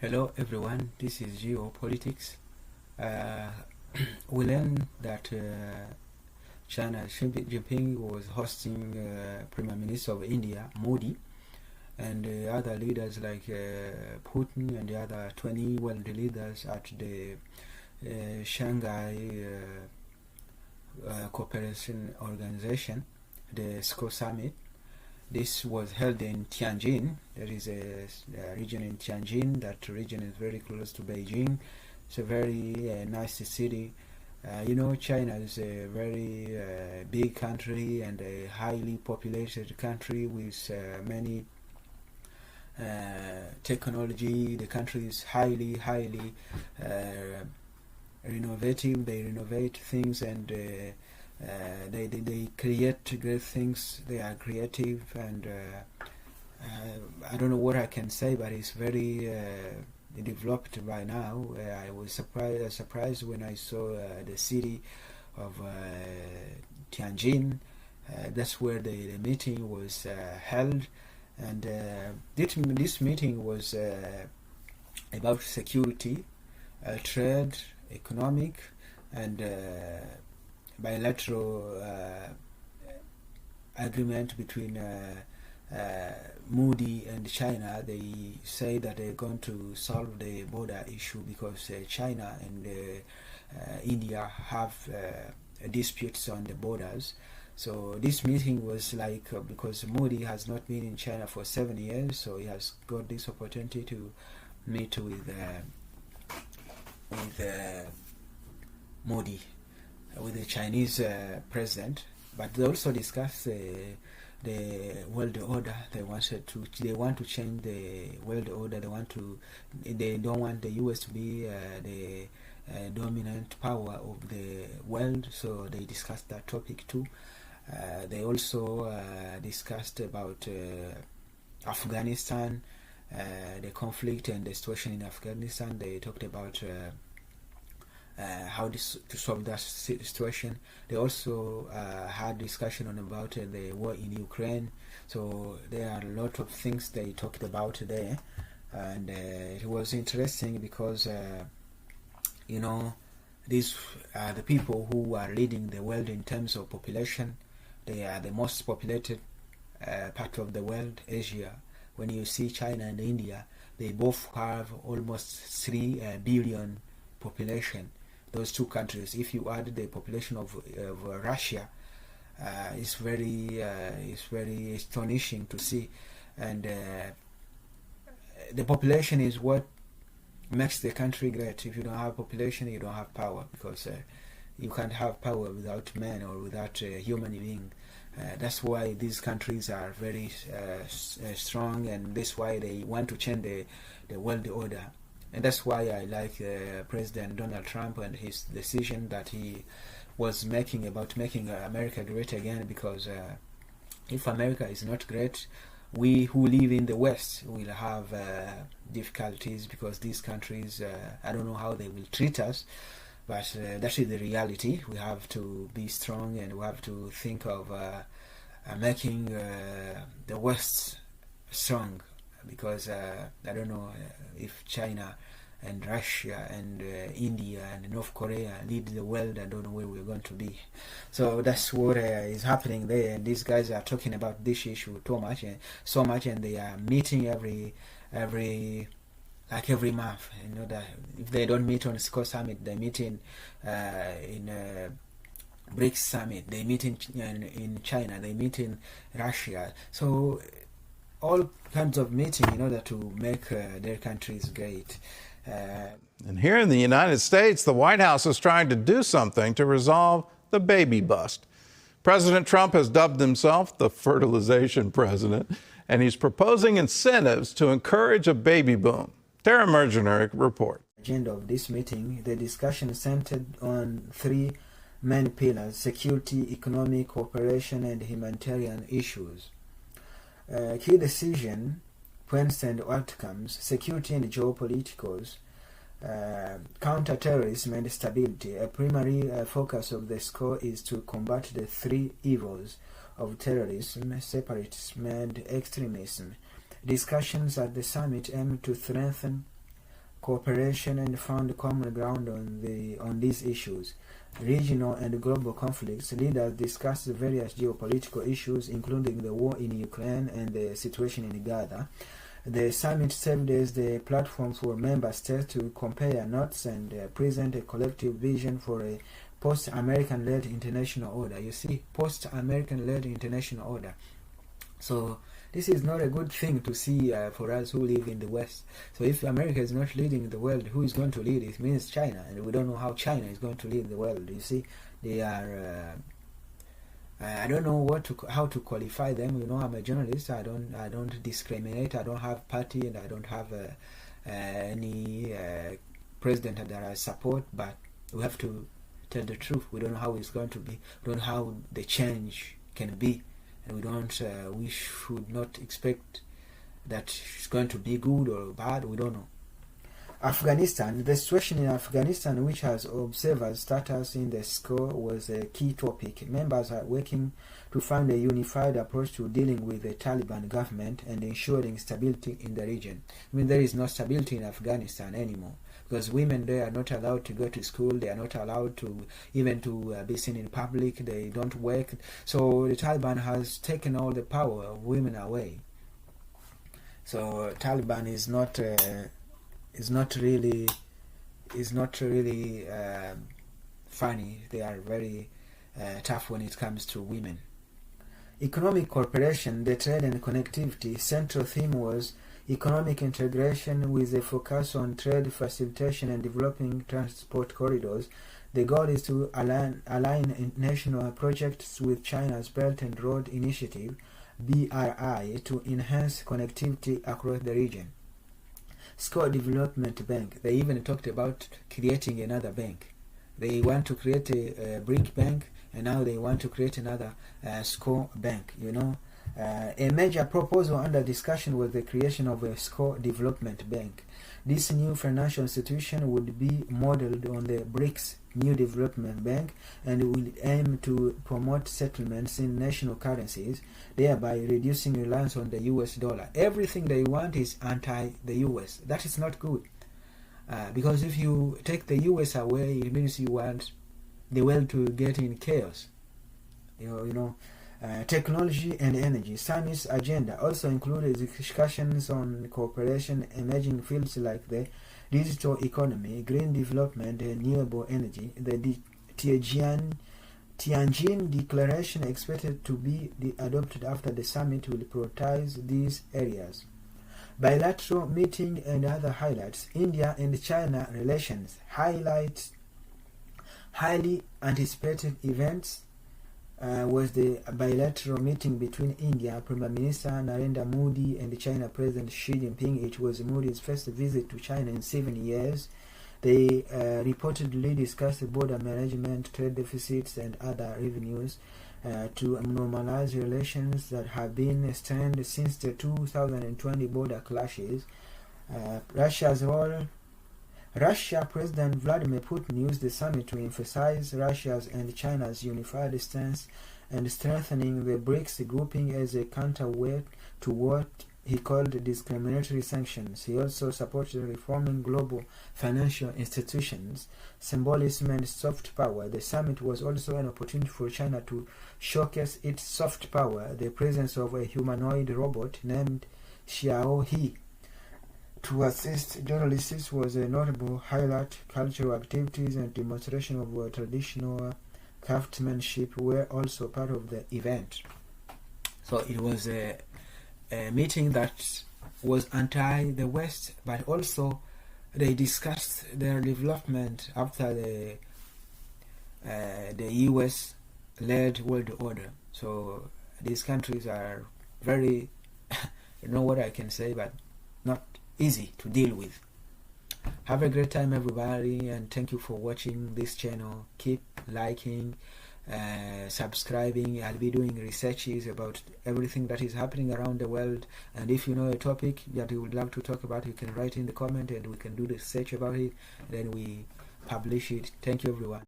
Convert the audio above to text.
Hello everyone, this is Geopolitics. Uh, we learned that China Xi Jinping was hosting Prime Minister of India, Modi, and other leaders like Putin and the other 20 world leaders at the Shanghai Cooperation Organization, the SCO Summit. This was held in Tianjin. There is a region in Tianjin. That region is very close to Beijing. It's a very nice city. China is a very big country and a highly populated country with many technology. The country is highly innovative. They renovate things and they create great things. They are creative, and I don't know what I can say, but it's very developed by now. I was surprised when I saw the city of Tianjin. That's where the meeting was held, and this meeting was about security, trade, economic, and bilateral agreement between Modi and China. They say that they're going to solve the border issue because China and India have disputes on the borders. So this meeting was like because Modi has not been in China for 7 years, so he has got this opportunity to meet with Modi, with the Chinese president. But they also discussed the world order. They want to change the world order. They don't want the US to be the dominant power of the world. So they discussed that topic too. They also discussed about Afghanistan, the conflict and the situation in Afghanistan. They talked about how to solve that situation. They also had discussion about the war in Ukraine. So there are a lot of things they talked about there, and it was interesting because these are the people who are leading the world in terms of population. They are the most populated part of the world, Asia. When you see China and India, they both have almost 3 billion population. Those two countries, if you add the population of Russia, it's very astonishing to see. And the population is what makes the country great. If you don't have population, you don't have power, because you can't have power without man or without a human being. That's why these countries are very strong, and that's why they want to change the world order. And that's why I like President Donald Trump and his decision that he was making about making America great again, because if America is not great, we who live in the West will have difficulties, because these countries, I don't know how they will treat us, but that is the reality. We have to be strong, and we have to think of making the West strong, because I don't know if China and Russia and India and North Korea lead the world. I don't know where we're going to be. So that's what is happening there, and these guys are talking about this issue so much, and they are meeting every month. That if they don't meet on SCO Summit, they meet in BRICS Summit, they meet in China, they meet in Russia. So all kinds of meeting in order to make their countries great. And here in the United States, the White House is trying to do something to resolve the baby bust. President Trump has dubbed himself the fertilization president, and he's proposing incentives to encourage a baby boom. Tara Mergenerick reports. Agenda of this meeting, the discussion centered on 3 main pillars: security, economic cooperation, and humanitarian issues. Key decision points and outcomes: security and geopoliticals, counter-terrorism and stability. A primary focus of the SCO is to combat the 3 evils of terrorism, separatism, and extremism. Discussions at the summit aim to strengthen cooperation and found common ground on these issues. Regional and global conflicts. Leaders discussed various geopolitical issues, including the war in Ukraine and the situation in Gaza. The summit served as the platform for member states to compare notes and present a collective vision for a post-American-led international order. You see, post-American-led international order. So this is not a good thing to see for us who live in the West. So if America is not leading the world, who is going to lead? It means China, and we don't know how China is going to lead the world. You see, they are. I don't know how to qualify them. You know, I'm a journalist. I don't discriminate. I don't have party, and I don't have any president that I support. But we have to tell the truth. We don't know how it's going to be. We don't know how the change can be. And we should not expect that it's going to be good or bad. We don't know. Afghanistan. The situation in Afghanistan, which has observer status in the SCO, was a key topic. Members are working to find a unified approach to dealing with the Taliban government and ensuring stability in the region. I mean, there is no stability in Afghanistan anymore, because women there are not allowed to go to school. They are not allowed to even to be seen in public. They don't work. So the Taliban has taken all the power of women away. So Taliban is not really funny. They are very tough when it comes to women. Economic cooperation, the trade and connectivity. Central theme was economic integration with a focus on trade facilitation and developing transport corridors. The goal is to align national projects with China's Belt and Road Initiative, BRI, to enhance connectivity across the region. SCO Development Bank. They even talked about creating another bank. They want to create a BRIC bank, and now they want to create another SCO bank. You know, a major proposal under discussion was the creation of a SCO Development Bank. This new financial institution would be modeled on the BRICS New Development Bank and will aim to promote settlements in national currencies, thereby reducing reliance on the US dollar. Everything they want is anti the US. That is not good. Because if you take the US away, it means you want the world to get in chaos. Technology and energy. Summit's agenda also included discussions on cooperation, emerging fields like the digital economy, green development, and renewable energy. The Tianjin Declaration, expected to be adopted after the summit, will prioritize these areas. Bilateral meeting and other highlights. India and China relations. Highlights. Highly anticipated events was the bilateral meeting between India Prime Minister Narendra Modi and China President Xi Jinping. It was Modi's first visit to China in 7 years. They reportedly discussed border management, trade deficits, and other revenues to normalize relations that have been strained since the 2020 border clashes. Russia's role. Russia President Vladimir Putin used the summit to emphasize Russia's and China's unified stance and strengthening the BRICS grouping as a counterweight to what he called discriminatory sanctions. He also supported reforming global financial institutions, symbolism, and soft power. The summit was also an opportunity for China to showcase its soft power. The presence of a humanoid robot named Xiao He to assist journalists was a notable highlight. Cultural activities and demonstration of traditional craftsmanship were also part of the event. So it was a meeting that was anti the West, but also they discussed their development after the US-led world order. So these countries are very, you know what I can say, but not easy to deal with. Have a great time, everybody, and thank you for watching this channel. Keep liking, subscribing. I'll be doing researches about everything that is happening around the world, and if you know a topic that you would like to talk about, you can write in the comment and we can do the research about it, then we publish it. Thank you, everyone.